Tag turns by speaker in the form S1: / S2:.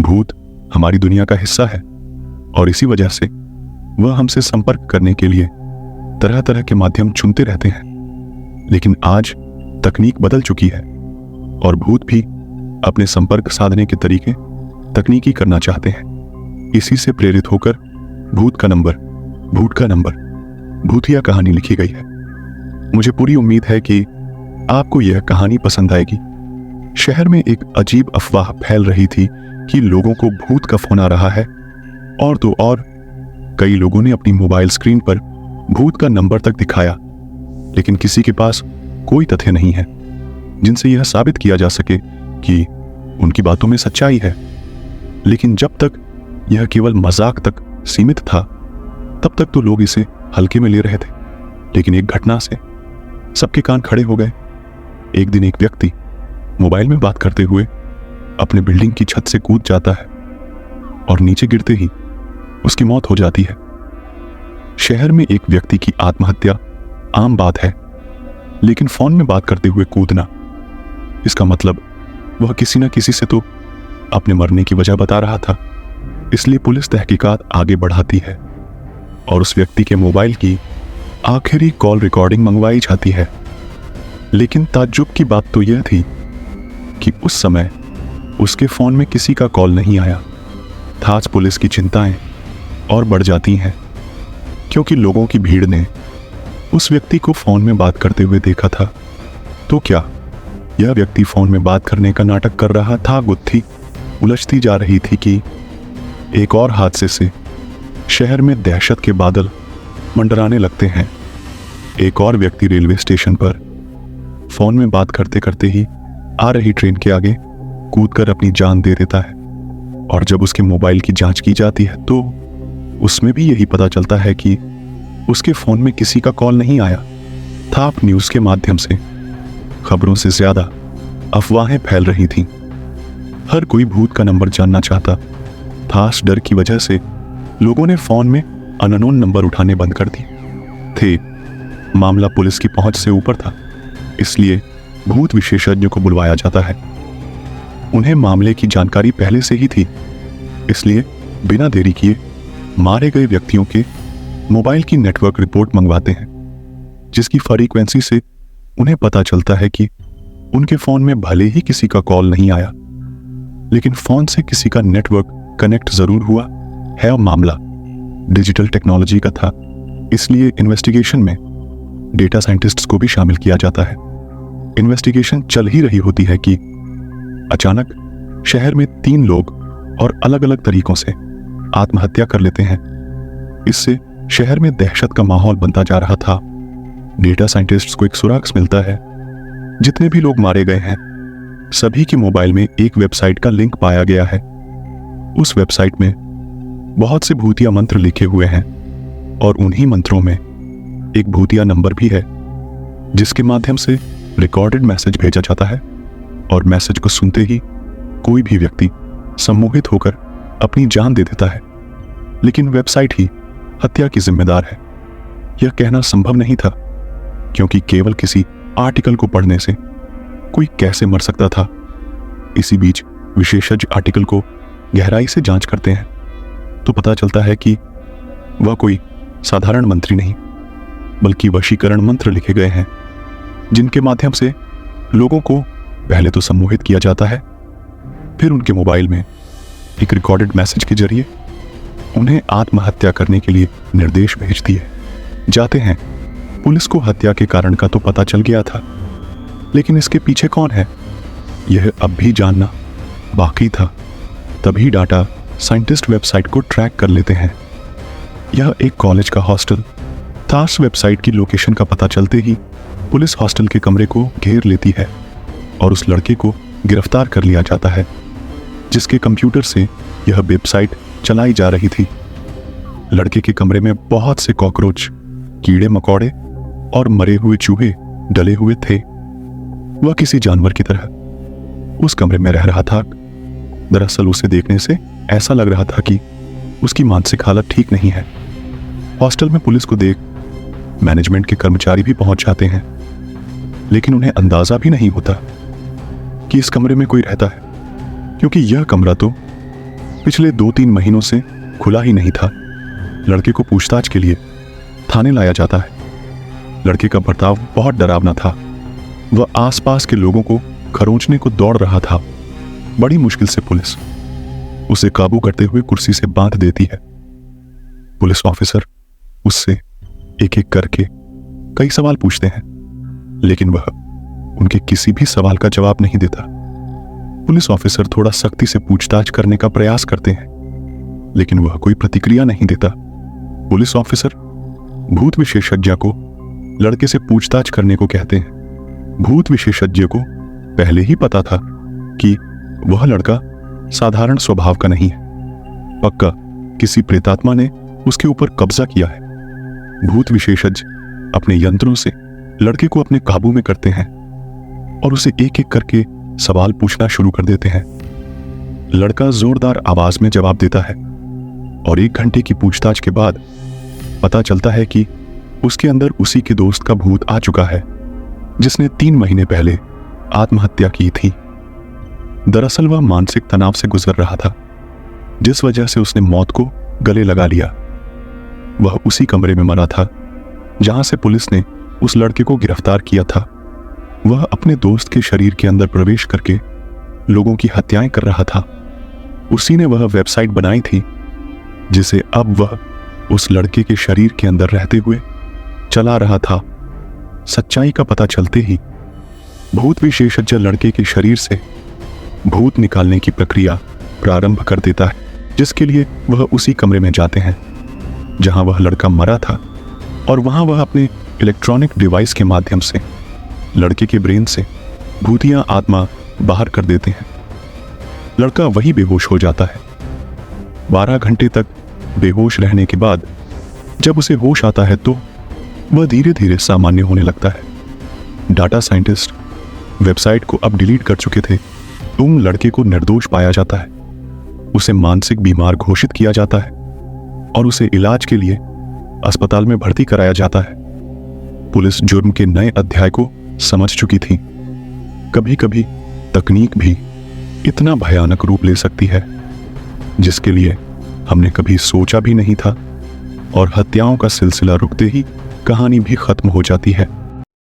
S1: भूत हमारी दुनिया का हिस्सा है और इसी वजह से वह हमसे संपर्क करने के लिए तरह तरह के माध्यम चुनते रहते हैं। लेकिन आज तकनीक बदल चुकी है और भूत भी अपने संपर्क साधने के तरीके तकनीकी करना चाहते हैं। इसी से प्रेरित होकर भूत का नंबर भूतिया कहानी लिखी गई है। मुझे पूरी उम्मीद है कि आपको यह कहानी पसंद आएगी। शहर में एक अजीब अफवाह फैल रही थी कि लोगों को भूत का फोन आ रहा है, और तो और कई लोगों ने अपनी मोबाइल स्क्रीन पर भूत का नंबर तक दिखाया, लेकिन किसी के पास कोई तथ्य नहीं है जिनसे यह साबित किया जा सके कि उनकी बातों में सच्चाई है। लेकिन जब तक यह केवल मजाक तक सीमित था, तब तक तो लोग इसे हल्के में ले रहे थे। लेकिन एक घटना से सबके कान खड़े हो गए। एक दिन एक व्यक्ति मोबाइल में बात करते हुए अपने बिल्डिंग की छत से कूद जाता है और नीचे गिरते ही उसकी मौत हो जाती है। शहर में एक व्यक्ति की आत्महत्या आम बात है, लेकिन फोन में बात करते हुए कूदना, इसका मतलब वह किसी न किसी से तो अपने मरने की वजह बता रहा था। इसलिए पुलिस तहकीकात आगे बढ़ाती है और उस व्यक्ति के मोबाइल की आखिरी कॉल रिकॉर्डिंग मंगवाई जाती है। लेकिन ताज्जुब की बात तो यह थी कि उस समय उसके फोन में किसी का कॉल नहीं आया था। आज पुलिस की चिंताएं और बढ़ जाती हैं, क्योंकि लोगों की भीड़ ने उस व्यक्ति को फोन में बात करते हुए देखा था। तो क्या यह व्यक्ति फोन में बात करने का नाटक कर रहा था? गुत्थी उलझती जा रही थी कि एक और हादसे से शहर में दहशत के बादल मंडराने लगते हैं। एक और व्यक्ति रेलवे स्टेशन पर फोन में बात करते करते ही आ रही ट्रेन के आगे कूदकर अपनी जान दे देता है, और जब उसके मोबाइल की जांच की जाती है तो उसमें भी यही पता चलता है कि उसके फोन में किसी का कॉल नहीं आया था। न्यूज़ के माध्यम से खबरों से ज्यादा अफवाहें फैल रही थीं। हर कोई भूत का नंबर जानना चाहता था। इस डर की वजह से लोगों ने फोन में अननोन नंबर उठाने बंद कर दिए थे। मामला पुलिस की पहुंच से ऊपर था, इसलिए भूत विशेषज्ञों को बुलवाया जाता है। उन्हें मामले की जानकारी पहले से ही थी, इसलिए बिना देरी किए मारे गए व्यक्तियों के मोबाइल की नेटवर्क रिपोर्ट मंगवाते हैं, जिसकी फ्रीक्वेंसी से उन्हें पता चलता है कि उनके फोन में भले ही किसी का कॉल नहीं आया, लेकिन फोन से किसी का नेटवर्क कनेक्ट जरूर हुआ है। और मामला डिजिटल टेक्नोलॉजी का था, इसलिए इन्वेस्टिगेशन में डेटा साइंटिस्ट्स को भी शामिल किया जाता है। इन्वेस्टिगेशन चल ही रही होती है कि अचानक शहर में 3 लोग और अलग अलग तरीकों से आत्महत्या कर लेते हैं। इससे शहर में दहशत का माहौल बनता जा रहा था। डेटा साइंटिस्ट्स को एक सुराग मिलता है। जितने भी लोग मारे गए हैं, सभी के मोबाइल में एक वेबसाइट का लिंक पाया गया है। उस वेबसाइट में बहुत से भूतिया मंत्र लिखे हुए हैं, और उन्हीं मंत्रों में एक भूतिया नंबर भी है, जिसके माध्यम से रिकॉर्डेड मैसेज भेजा जाता है, और मैसेज को सुनते ही कोई भी व्यक्ति सम्मोहित होकर अपनी जान दे देता है। लेकिन वेबसाइट ही हत्या की जिम्मेदार है, यह कहना संभव नहीं था, क्योंकि केवल किसी आर्टिकल को पढ़ने से कोई कैसे मर सकता था। इसी बीच विशेषज्ञ आर्टिकल को गहराई से जांच करते हैं तो पता चलता है कि वह कोई साधारण मंत्री नहीं, बल्कि वशीकरण मंत्र लिखे गए हैं, जिनके माध्यम से लोगों को पहले तो सम्मोहित किया जाता है, फिर उनके मोबाइल में एक रिकॉर्डेड मैसेज के जरिए उन्हें आत्महत्या करने के लिए निर्देश भेज दिए जाते हैं। पुलिस को हत्या के कारण का तो पता चल गया था, लेकिन इसके पीछे कौन है, यह अब भी जानना बाकी था। तभी डाटा साइंटिस्ट वेबसाइट को ट्रैक कर लेते हैं। यह एक कॉलेज का हॉस्टल था। इस वेबसाइट की लोकेशन का पता चलते ही पुलिस हॉस्टल के कमरे को घेर लेती है और उस लड़के को गिरफ्तार कर लिया जाता है, जिसके कंप्यूटर से यह वेबसाइट चलाई जा रही थी। लड़के के कमरे में बहुत से कॉकरोच, कीड़े मकोड़े और मरे हुए चूहे डले हुए थे। वह किसी जानवर की तरह उस कमरे में रह रहा था। दरअसल उसे देखने से ऐसा लग रहा था कि उसकी मानसिक हालत ठीक नहीं है। हॉस्टल में पुलिस को देख मैनेजमेंट के कर्मचारी भी पहुंच जाते हैं, लेकिन उन्हें अंदाजा भी नहीं होता कि इस कमरे में कोई रहता है, क्योंकि यह कमरा तो पिछले 2-3 महीनों से खुला ही नहीं था। लड़के को पूछताछ के लिए थाने लाया जाता है। लड़के का बर्ताव बहुत डरावना था। वह आसपास के लोगों को खरोंचने को दौड़ रहा था। बड़ी मुश्किल से पुलिस उसे काबू करते हुए कुर्सी से बांध देती है। पुलिस ऑफिसर उससे एक एक करके कई सवाल पूछते हैं, लेकिन वह उनके किसी भी सवाल का जवाब नहीं देता। पुलिस ऑफिसर थोड़ा सख्ती से पूछताछ करने का प्रयास करते हैं, लेकिन वह कोई प्रतिक्रिया नहीं देता। पुलिस ऑफिसर भूत विशेषज्ञ को लड़के से पूछताछ करने को कहते हैं। भूत विशेषज्ञ को पहले ही पता था कि वह लड़का साधारण स्वभाव का नहीं है। पक्का किसी प्रेतात्मा ने उसके ऊपर कब्जा किया है। भूत विशेषज्ञ अपने यंत्रों से लड़के को अपने काबू में करते हैं और उसे एक एक करके सवाल पूछना शुरू कर देते हैं। लड़का जोरदार आवाज में जवाब देता है और 1 घंटे की पूछताछ के बाद पता चलता है कि उसके अंदर उसी के दोस्त का भूत आ चुका है, जिसने 3 महीने पहले आत्महत्या की थी। दरअसल वह मानसिक तनाव से गुजर रहा था, जिस वजह से उसने मौत को गले लगा लिया। वह उसी कमरे में मरा था जहां से पुलिस ने उस लड़के को गिरफ्तार किया था। वह अपने दोस्त के शरीर के अंदर प्रवेश करके लोगों की हत्याएं कर रहा था। उसी ने वह वेबसाइट बनाई थी जिसे अब वह उस लड़के के शरीर के अंदर रहते हुए चला रहा था। सच्चाई का पता चलते ही भूत विशेषज्ञ लड़के के शरीर से भूत निकालने की प्रक्रिया प्रारंभ कर देता है, जिसके लिए वह उसी कमरे में जाते हैं जहां वह लड़का मरा था, और वहां वह अपने इलेक्ट्रॉनिक डिवाइस के माध्यम से लड़के के ब्रेन से भूतिया आत्मा बाहर कर देते हैं। लड़का वही बेहोश हो जाता है। 12 घंटे तक बेहोश रहने के बाद जब उसे होश आता है तो वह धीरे धीरे सामान्य होने लगता है। डाटा साइंटिस्ट वेबसाइट को अब डिलीट कर चुके थे। लड़के को निर्दोष पाया जाता है। उसे मानसिक बीमार घोषित किया जाता है और उसे इलाज के लिए अस्पताल में भर्ती कराया जाता है। पुलिस जुर्म के नए अध्याय को समझ चुकी थी। कभी कभी तकनीक भी इतना भयानक रूप ले सकती है जिसके लिए हमने कभी सोचा भी नहीं था, और हत्याओं का सिलसिला रुकते ही कहानी भी खत्म हो जाती है।